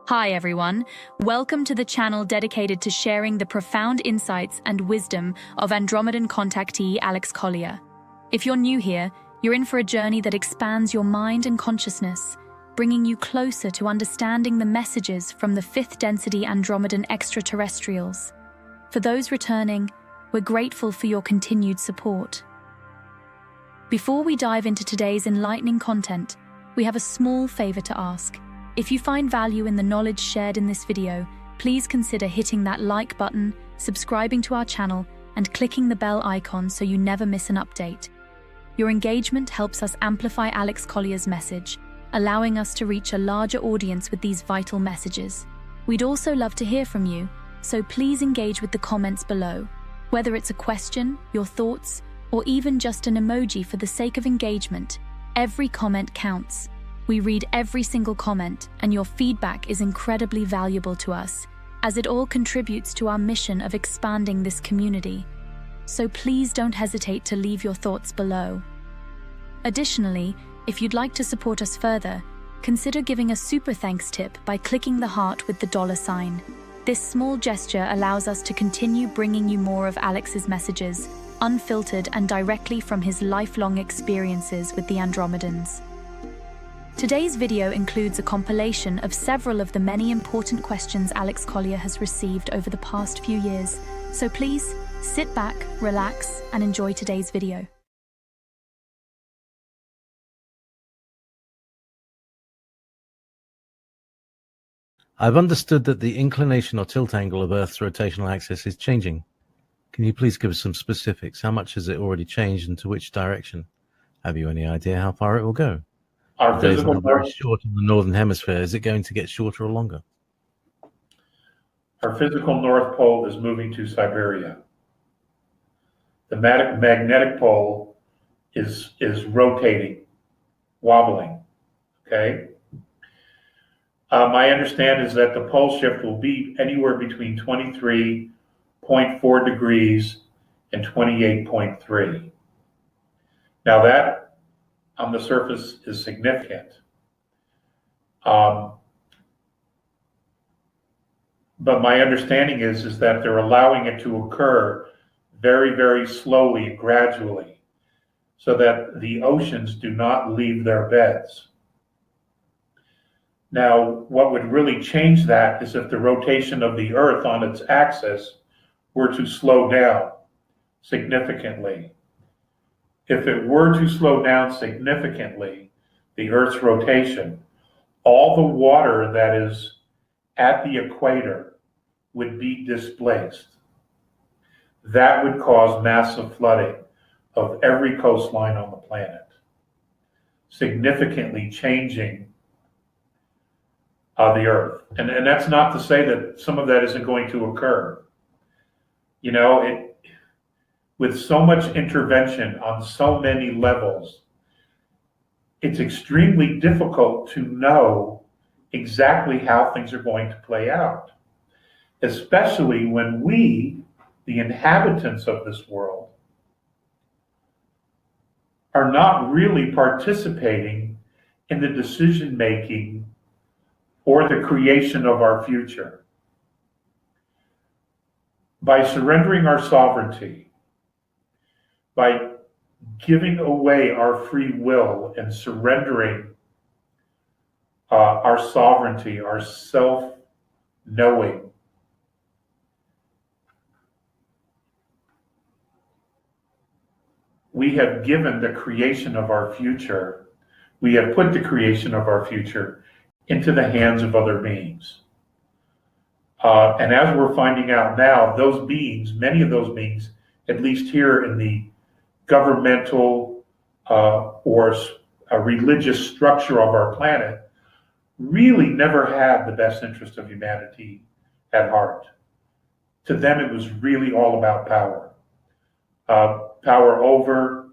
Hi everyone, welcome to the channel dedicated to sharing the profound insights and wisdom of Andromedan contactee Alex Collier. If you're new here, you're in for a journey that expands your mind and consciousness, bringing you closer to understanding the messages from the fifth density Andromedan extraterrestrials. For those returning, we're grateful for your continued support. Before we dive into today's enlightening content, we have a small favor to ask. If you find value in the knowledge shared in this video, please consider hitting that like button, subscribing to our channel, and clicking the bell icon so you never miss an update. Your engagement helps us amplify Alex Collier's message, allowing us to reach a larger audience with these vital messages. We'd also love to hear from you, so please engage with the comments below. Whether it's a question, your thoughts, or even just an emoji for the sake of engagement, every comment counts. We read every single comment, and your feedback is incredibly valuable to us, as it all contributes to our mission of expanding this community. So please don't hesitate to leave your thoughts below. Additionally, if you'd like to support us further, consider giving a super thanks tip by clicking the heart with the $sign. This small gesture allows us to continue bringing you more of Alex's messages, unfiltered and directly from his lifelong experiences with the Andromedans. Today's video includes a compilation of several of the many important questions Alex Collier has received over the past few years, so please sit back, relax, and enjoy today's video. I've understood that the inclination or tilt angle of Earth's rotational axis is changing. Can you please give us some specifics? How much has it already changed and to which direction? Have you any idea how far it will go? Our The days physical are very short in the northern hemisphere. Is it going to get shorter or longer? Our physical North Pole is moving to Siberia. The magnetic pole is rotating, wobbling. Okay. My understanding is that the pole shift will be anywhere between 23.4 degrees and 28.3. Now that on the surface is significant. But my understanding is that they're allowing it to occur very, very slowly and gradually so that the oceans do not leave their beds. Now, what would really change that is if the rotation of the Earth on its axis were to slow down significantly. If it were to slow down significantly, the Earth's rotation, all the water that is at the equator would be displaced. That would cause massive flooding of every coastline on the planet, significantly changing the Earth. And that's not to say that some of that isn't going to occur. You know, with so much intervention on so many levels, it's extremely difficult to know exactly how things are going to play out, especially when we, the inhabitants of this world, are not really participating in the decision-making or the creation of our future. By surrendering our sovereignty, by giving away our free will and surrendering our sovereignty, our self-knowing, we have given the creation of our future, we have put the creation of our future into the hands of other beings. And as we're finding out now, those beings, many of those beings, at least here in the governmental or a religious structure of our planet, really never had the best interest of humanity at heart. To them, it was really all about power. Power over,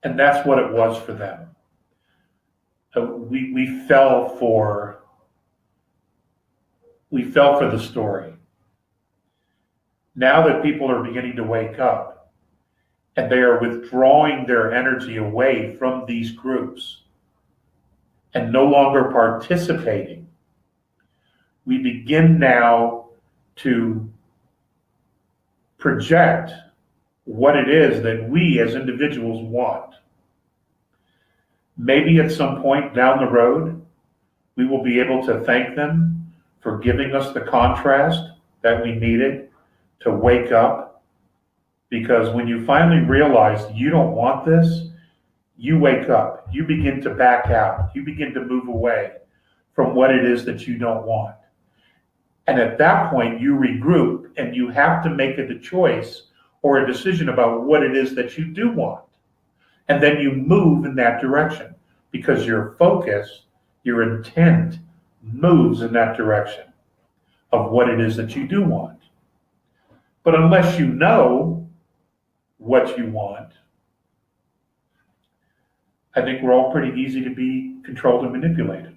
and that's what it was for them. We fell for the story. Now that people are beginning to wake up and they are withdrawing their energy away from these groups and no longer participating, we begin now to project what it is that we as individuals want. Maybe at some point down the road, we will be able to thank them for giving us the contrast that we needed to wake up. Because when you finally realize you don't want this, you wake up, you begin to back out, you begin to move away from what it is that you don't want. And at that point, you regroup and you have to make a choice or a decision about what it is that you do want. And then you move in that direction because your focus, your intent moves in that direction of what it is that you do want. But unless you know what you want, I think we're all pretty easy to be controlled and manipulated.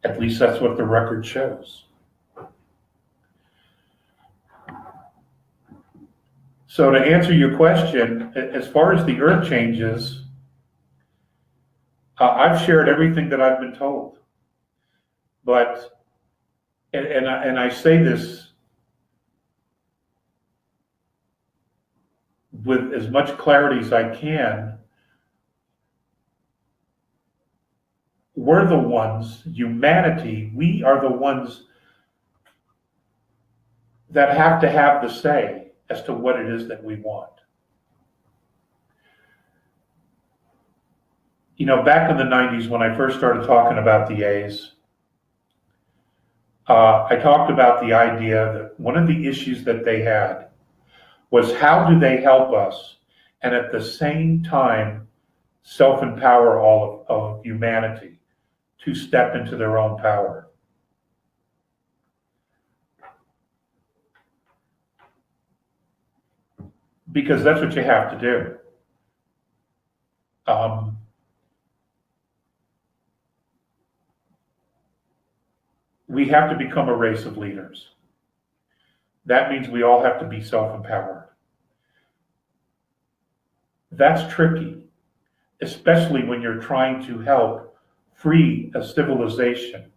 At least that's what the record shows. So to answer your question, as far as the earth changes, I've shared everything that I've been told. But, and I say this with as much clarity as I can, we're the ones, humanity, we are the ones that have to have the say as to what it is that we want. You know, back in the 90s when I first started talking about the A's, I talked about the idea that one of the issues that they had was how do they help us and at the same time self-empower all of humanity to step into their own power. Because that's what you have to do. We have to become a race of leaders. That means we all have to be self-empowered. That's tricky, especially when you're trying to help free a civilization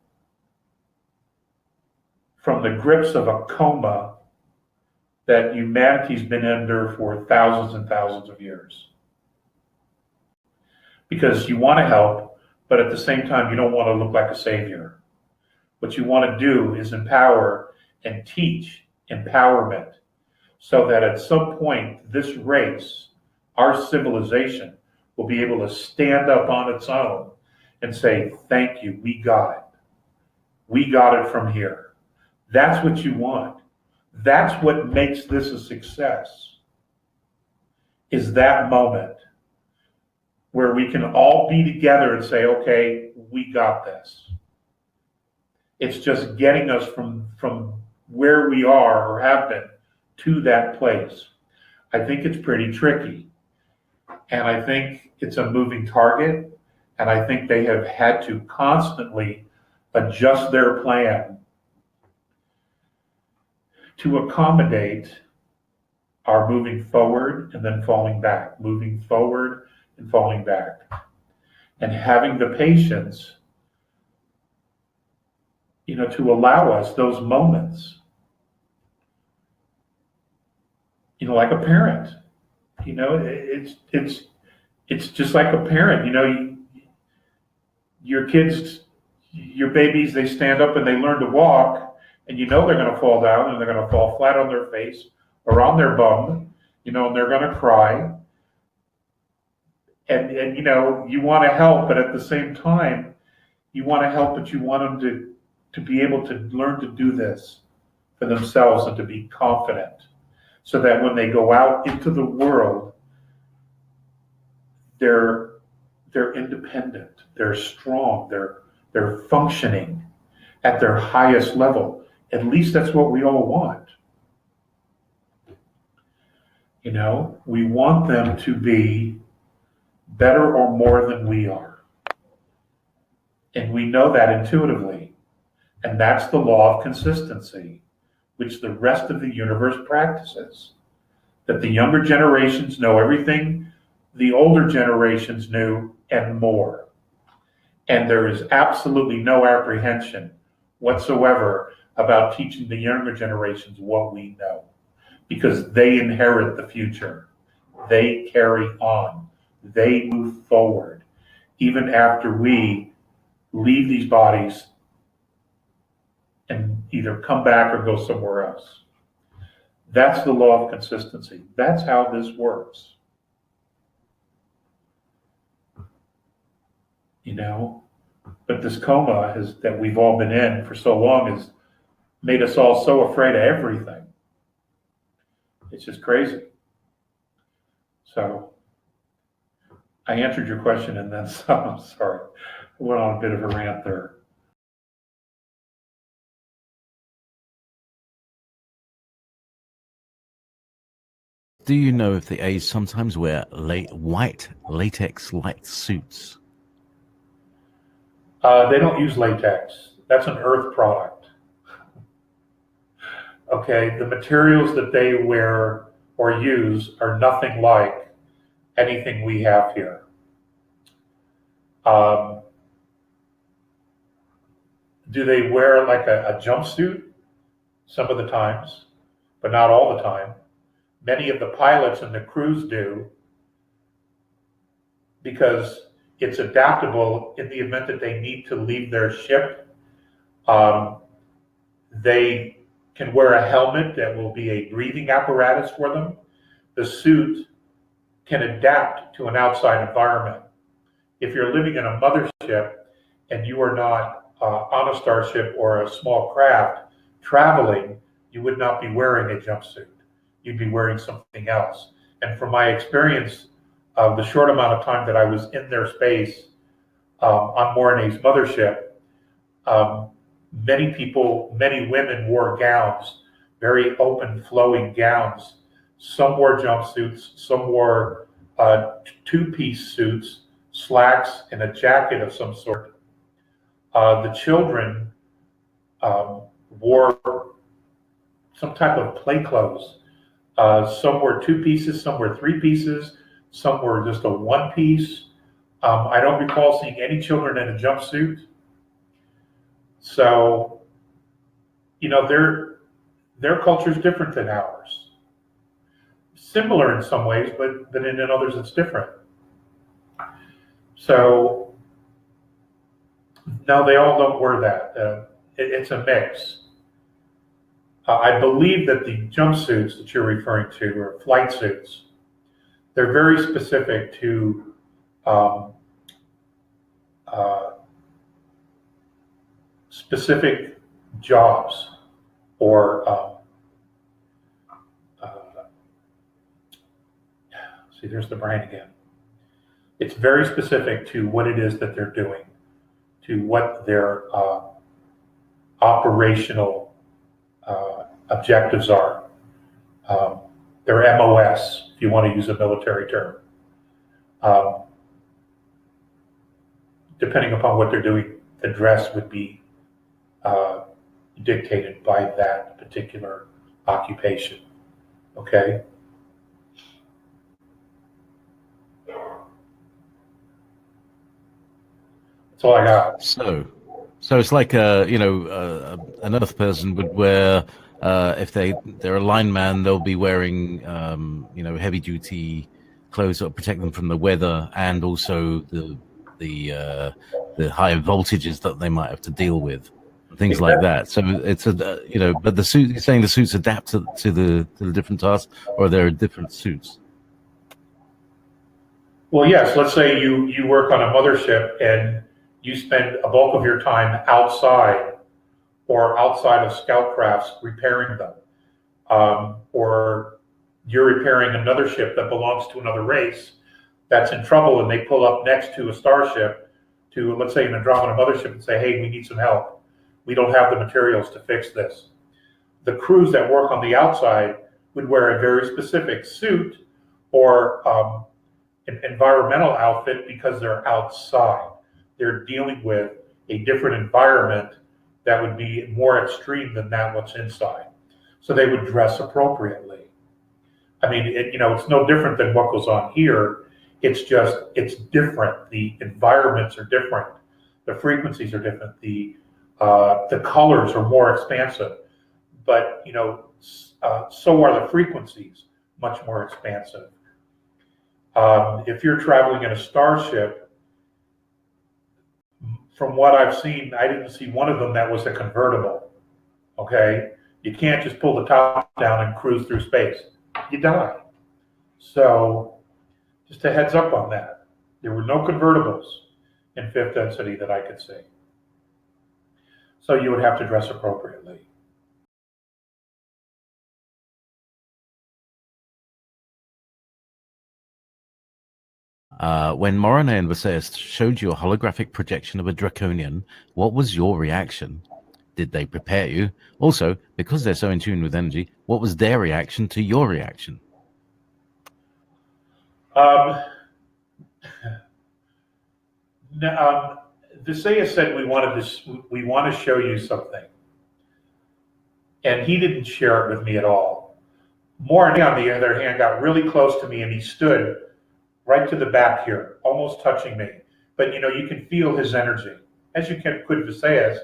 from the grips of a coma that humanity's been under for thousands and thousands of years. Because you want to help, but at the same time, you don't want to look like a savior. What you want to do is empower and teach empowerment so that at some point, this race, our civilization, will be able to stand up on its own and say, thank you, we got it. We got it from here. That's what you want. That's what makes this a success, is that moment where we can all be together and say, okay, we got this. It's just getting us from where we are or have been to that place. I think it's pretty tricky. And I think it's a moving target. And I think they have had to constantly adjust their plan to accommodate our moving forward and then falling back, moving forward and falling back. And having the patience, you know, to allow us those moments, you know, like a parent, you know, it's just like a parent, you know, your kids, your babies, they stand up and they learn to walk, and you know they're going to fall down and they're going to fall flat on their face or on their bum, you know, and they're going to cry. And you know, you want to help, but at the same time, you want to help, but you want them to be able to learn to do this for themselves and to be confident so that when they go out into the world, they're independent, they're strong, they're functioning at their highest level. At least that's what we all want. You know, we want them to be better or more than we are. And we know that intuitively. And that's the law of consistency, which the rest of the universe practices. That the younger generations know everything the older generations knew and more. And there is absolutely no apprehension whatsoever about teaching the younger generations what we know, because they inherit the future. They carry on. They move forward, even after we leave these bodies and either come back or go somewhere else. That's the law of consistency. That's how this works. You know, but this coma that we've all been in for so long has made us all so afraid of everything. It's just crazy. So I answered your question and then some. I'm sorry. I went on a bit of a rant there. Do you know if the A's sometimes wear white latex-like suits? They don't use latex. That's an earth product. Okay, the materials that they wear or use are nothing like anything we have here. Do they wear like a jumpsuit? Some of the times, but not all the time. Many of the pilots and the crews do, because it's adaptable in the event that they need to leave their ship. They can wear a helmet that will be a breathing apparatus for them. The suit can adapt to an outside environment. If you're living in a mothership and you are not on a starship or a small craft traveling, you would not be wearing a jumpsuit. You'd be wearing something else. And from my experience of the short amount of time that I was in their space on Morenae's mothership, many women wore gowns, very open, flowing gowns. Some wore jumpsuits, some wore two-piece suits, slacks, and a jacket of some sort. The children wore some type of play clothes. Some were two pieces, some were three pieces, some were just a one piece. I don't recall seeing any children in a jumpsuit. So, you know, their culture is different than ours. Similar in some ways, but in others it's different. So, no, they all don't wear that. It's a mix. I believe that the jumpsuits that you're referring to are flight suits. They're very specific to specific jobs or see, there's the brain again. It's very specific to what it is that they're doing, to what their operational objectives are. Their MOS, if you want to use a military term. Depending upon what they're doing, the dress would be dictated by that particular occupation. Okay? That's all I got. So it's like an Earth person would wear. If they're a lineman, they'll be wearing heavy duty clothes that protect them from the weather and also the high voltages that they might have to deal with, things like that. So it's but the suit, you're saying the suits adapt to the different tasks, or there are different suits? Well, yes. Let's say you work on a mothership and you spend a bulk of your time outside or outside of scout crafts repairing them, or you're repairing another ship that belongs to another race that's in trouble, and they pull up next to a starship, to, let's say, an Andromeda mothership, and say, hey, we need some help. We don't have the materials to fix this. The crews that work on the outside would wear a very specific suit or an environmental outfit because they're outside. They're dealing with a different environment that would be more extreme than that what's inside. So they would dress appropriately. I mean, it's no different than what goes on here. It's different. The environments are different. The frequencies are different. The colors are more expansive, but so are the frequencies much more expansive. If you're traveling in a starship, from what I've seen, I didn't see one of them that was a convertible. Okay, you can't just pull the top down and cruise through space. You die. So, just a heads up on that. There were no convertibles in fifth density that I could see. So you would have to dress appropriately. When Morenae and Visayas showed you a holographic projection of a Draconian, what was your reaction? Did they prepare you? Also, because they're so in tune with energy, what was their reaction to your reaction? Visayas said we want to show you something, and he didn't share it with me at all. Morenae, on the other hand, got really close to me, and he stood right to the back here, almost touching me. But you can feel his energy, as you could Visayas,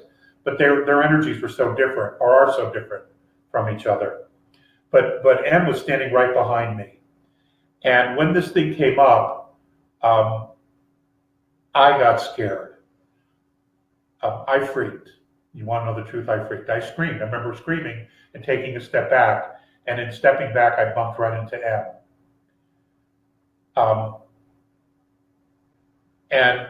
but their energies were so different, or are so different from each other. But M was standing right behind me, and when this thing came up, I got scared. I freaked. You want to know the truth? I freaked. I screamed. I remember screaming and taking a step back, and in stepping back, I bumped right into M. And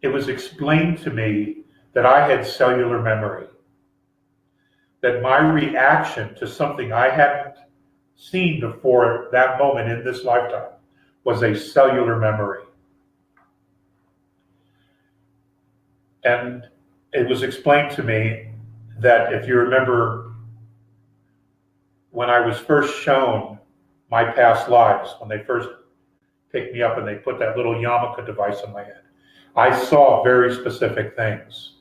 it was explained to me that I had cellular memory, that my reaction to something I hadn't seen before that moment in this lifetime was a cellular memory. And it was explained to me that if you remember when I was first shown my past lives, when they first picked me up and they put that little yarmulke device on my head, I saw very specific things.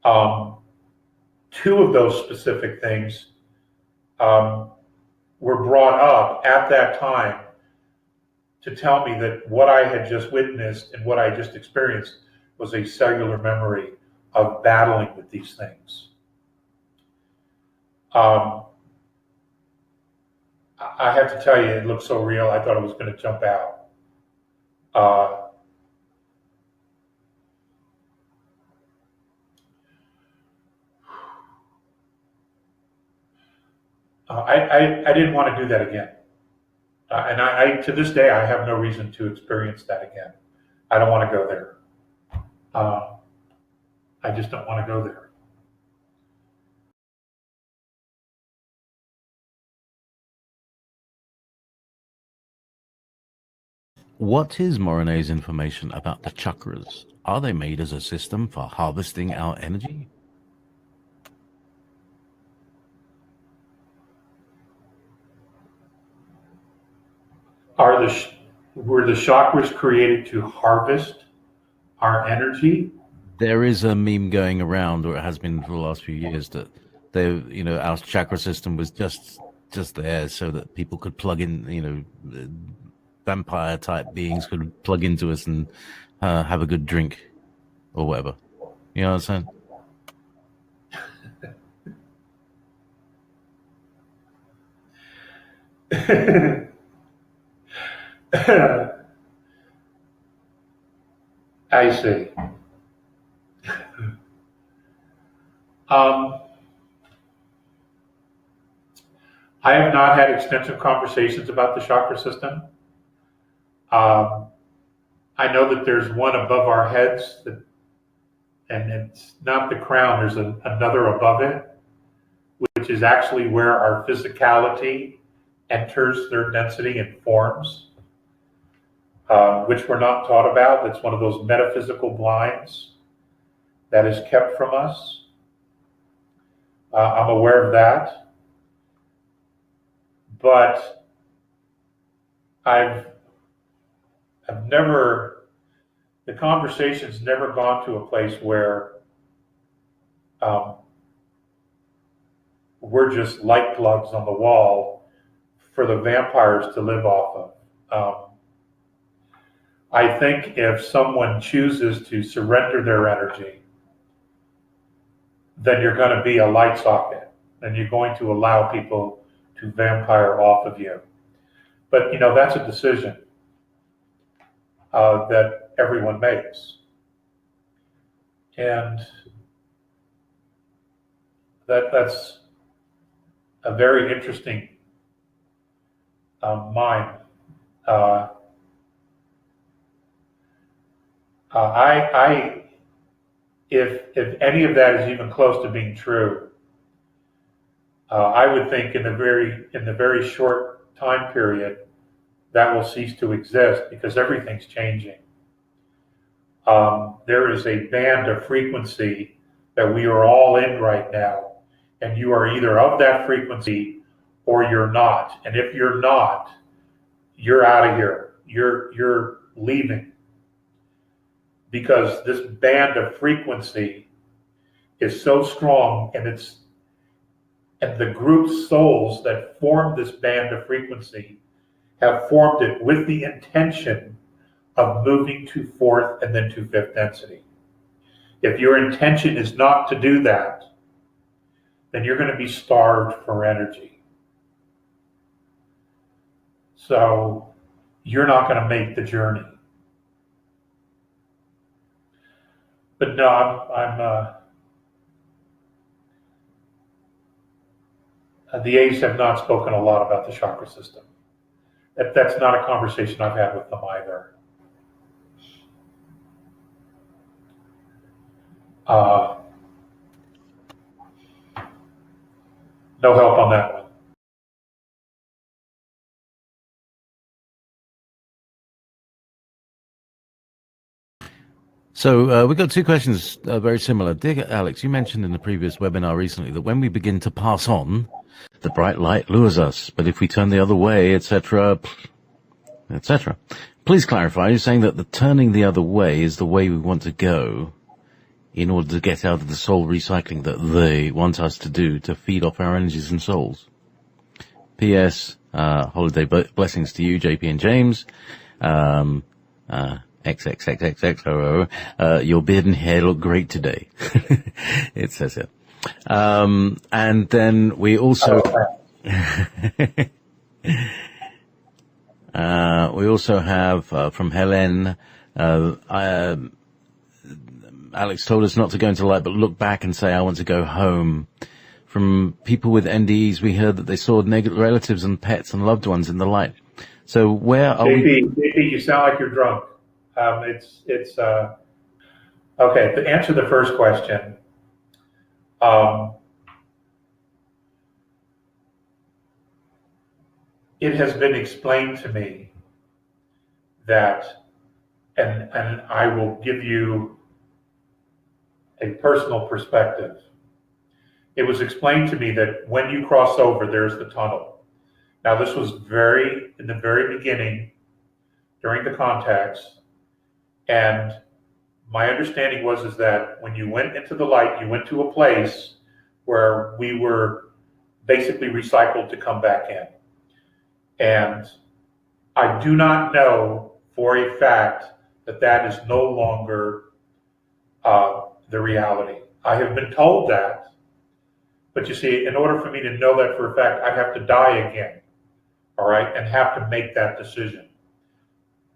Two of those specific things were brought up at that time to tell me that what I had just witnessed and what I just experienced was a cellular memory of battling with these things. I have to tell you, it looked so real, I thought it was going to jump out. I didn't want to do that again. And I to this day, I have no reason to experience that again. I don't want to go there. I just don't want to go there. What is Morenae's information about the chakras? Are they made as a system for harvesting our energy? Were the chakras created to harvest our energy? There is a meme going around, or it has been for the last few years, that our chakra system was just there so that people could plug in, vampire type beings could plug into us and have a good drink or whatever. You know what I'm saying? I see. I have not had extensive conversations about the chakra system. I know that there's one above our heads, and it's not the crown, there's another above it, which is actually where our physicality enters third density and forms, which we're not taught about. That's one of those metaphysical blinds that is kept from us. I'm aware of that. But I've never, the conversation's never gone to a place where we're just light plugs on the wall for the vampires to live off of. I think if someone chooses to surrender their energy, then you're going to be a light socket, and you're going to allow people to vampire off of you. But, that's a decision that everyone makes. And that's a very interesting mind. If any of that is even close to being true, I would think in the very short time period that will cease to exist, because everything's changing. There is a band of frequency that we are all in right now, and you are either of that frequency or you're not. And if you're not, you're out of here. You're leaving, because this band of frequency is so strong, and the group souls that form this band of frequency have formed it with the intention of moving to fourth and then to fifth density. If your intention is not to do that, then you're going to be starved for energy. So you're not going to make the journey. But no, the A's have not spoken a lot about the chakra system. That's not a conversation I've had with them either. No help on that one. So we've got two questions very similar. Dear Alex, you mentioned in the previous webinar recently that when we begin to pass on, the bright light lures us, but if we turn the other way, etc., etc. Please clarify. You're saying that the turning the other way is the way we want to go in order to get out of the soul recycling that they want us to do to feed off our energies and souls. P.S. Holiday blessings to you, JP and James. XXXXXOO. Your beard and hair look great today. It says it. And then we also we also have from Helen. Alex told us not to go into light, but look back and say, I want to go home. From people with NDEs, we heard that they saw relatives and pets and loved ones in the light. So where are we? JP, you sound like you're drunk. Okay. To answer the first question, it has been explained to me that, and I will give you a personal perspective. It was explained to me that when you cross over, there's the tunnel. Now, this was in the very beginning, during the contacts, and my understanding is that when you went into the light, you went to a place where we were basically recycled to come back in. And I do not know for a fact that is no longer the reality. I have been told that, but you see, in order for me to know that for a fact, I have to die again, all right, and have to make that decision.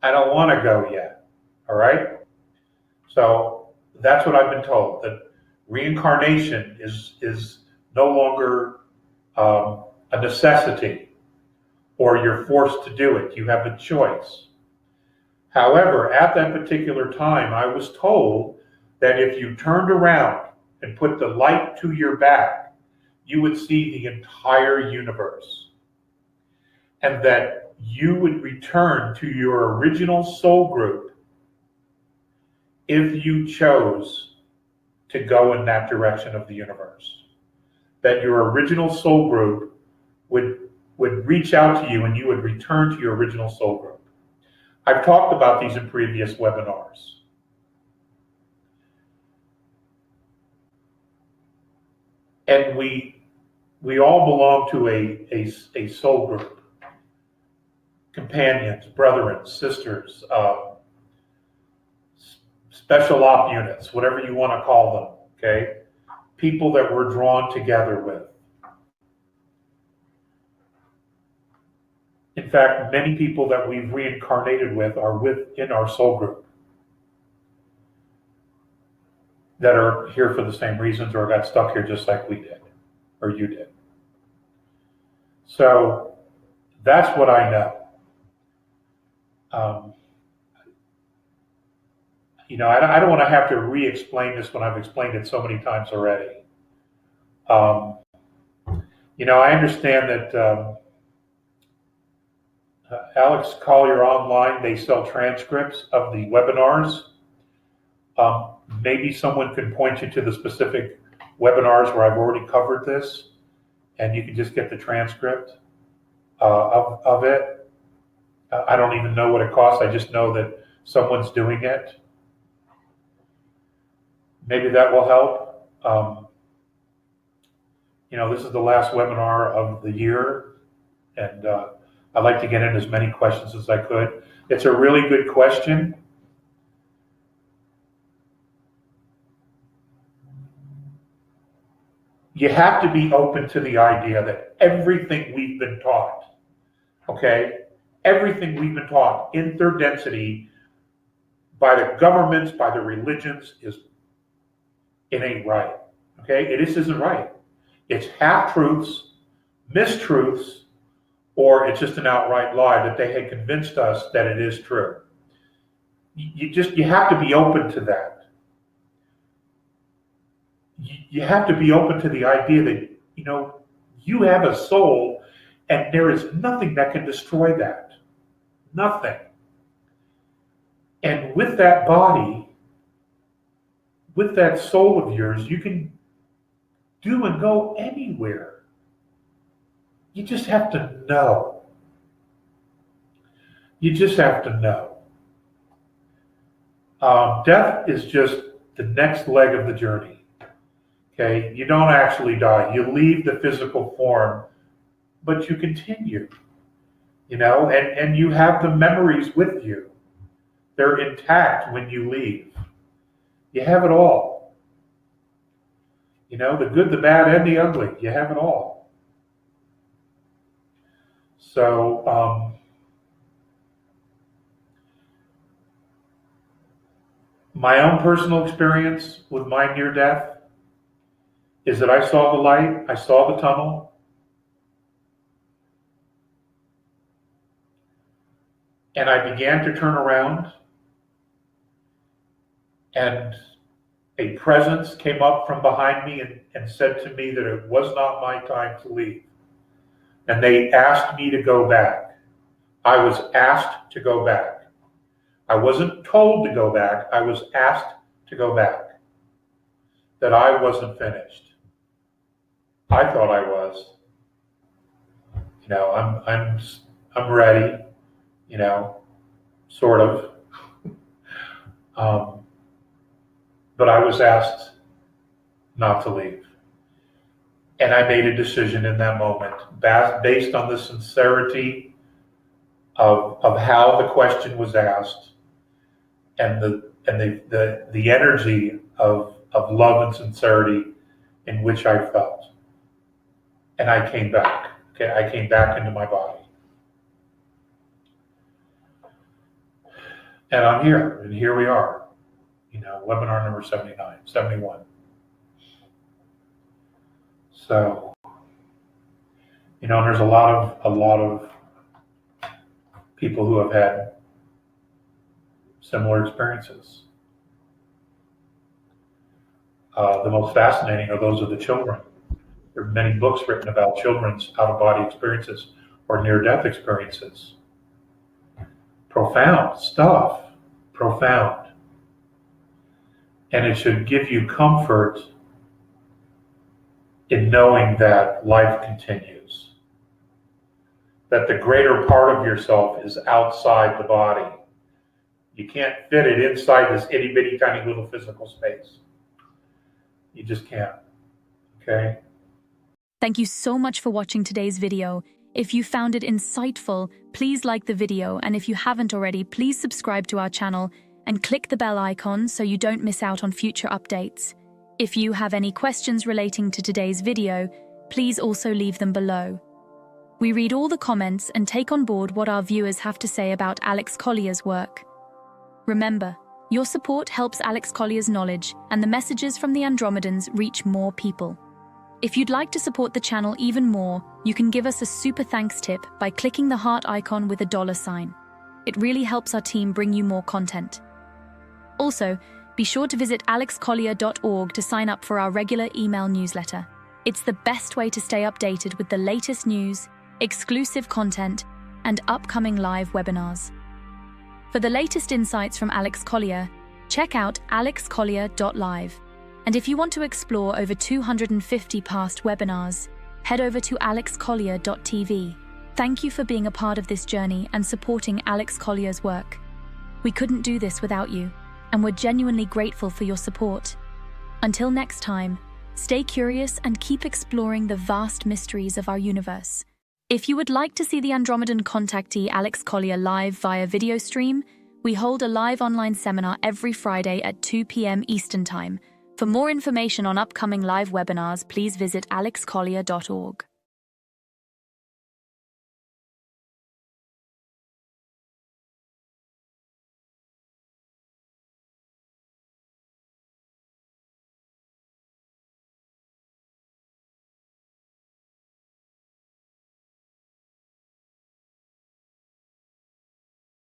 I don't want to go yet, all right? So that's what I've been told, that reincarnation is no longer a necessity, or you're forced to do it. You have a choice. However, at that particular time, I was told that if you turned around and put the light to your back, you would see the entire universe. And that you would return to your original soul group if you chose to go in that direction of the universe. That your original soul group would reach out to you and you would return to your original soul group. I've talked about these in previous webinars. And we all belong to a soul group. Companions, brethren, sisters, special op units, whatever you want to call them, okay? People that we're drawn together with. In fact, many people that we've reincarnated with are within our soul group that are here for the same reasons or got stuck here just like we did, or you did. So that's what I know. I don't want to have to re-explain this when I've explained it so many times already. I understand that Alex Collier online, they sell transcripts of the webinars. Maybe someone can point you to the specific webinars where I've already covered this, and you can just get the transcript of it. I don't even know what it costs. I just know that someone's doing it. Maybe that will help. This is the last webinar of the year, and I'd like to get in as many questions as I could. It's a really good question. You have to be open to the idea that everything we've been taught, okay, everything we've been taught in third density by the governments, by the religions, it ain't right, okay? It isn't right. It's half-truths, mistruths, or it's just an outright lie that they had convinced us that it is true. You have to be open to that. You have to be open to the idea that, you have a soul and there is nothing that can destroy that. Nothing. And with that body, with that soul of yours, you can do and go anywhere. You just have to know. You just have to know. Death is just the next leg of the journey. Okay, you don't actually die. You leave the physical form, but you continue. And you have the memories with you. They're intact when you leave. You have it all. The good, the bad, and the ugly. You have it all. So, my own personal experience with my near death is that I saw the light, I saw the tunnel, and I began to turn around, and a presence came up from behind me and said to me that it was not my time to leave. And they asked me to go back. I was asked to go back. I wasn't told to go back. I was asked to go back. That I wasn't finished. I thought I was. I'm ready. Sort of. But I was asked not to leave. And I made a decision in that moment based on the sincerity of how the question was asked and the energy of love and sincerity in which I felt. And I came back. Okay, I came back into my body. And I'm here, and here we are. Webinar number 71. So, there's a lot of people who have had similar experiences. The most fascinating are those of the children. There are many books written about children's out-of-body experiences or near-death experiences. Profound stuff. Profound. And it should give you comfort in knowing that life continues. That the greater part of yourself is outside the body. You can't fit it inside this itty-bitty tiny little physical space. You just can't. Okay? Thank you so much for watching today's video. If you found it insightful, please like the video, and if you haven't already, please subscribe to our channel and click the bell icon so you don't miss out on future updates. If you have any questions relating to today's video, please also leave them below. We read all the comments and take on board what our viewers have to say about Alex Collier's work. Remember, your support helps Alex Collier's knowledge and the messages from the Andromedans reach more people. If you'd like to support the channel even more, you can give us a super thanks tip by clicking the heart icon with a $sign. It really helps our team bring you more content. Also, be sure to visit alexcollier.org to sign up for our regular email newsletter. It's the best way to stay updated with the latest news, exclusive content, and upcoming live webinars. For the latest insights from Alex Collier, check out alexcollier.live. And if you want to explore over 250 past webinars, head over to alexcollier.tv. Thank you for being a part of this journey and supporting Alex Collier's work. We couldn't do this without you, and we're genuinely grateful for your support. Until next time, stay curious and keep exploring the vast mysteries of our universe. If you would like to see the Andromedan contactee Alex Collier live via video stream, we hold a live online seminar every Friday at 2 p.m. Eastern Time. For more information on upcoming live webinars, please visit alexcollier.org.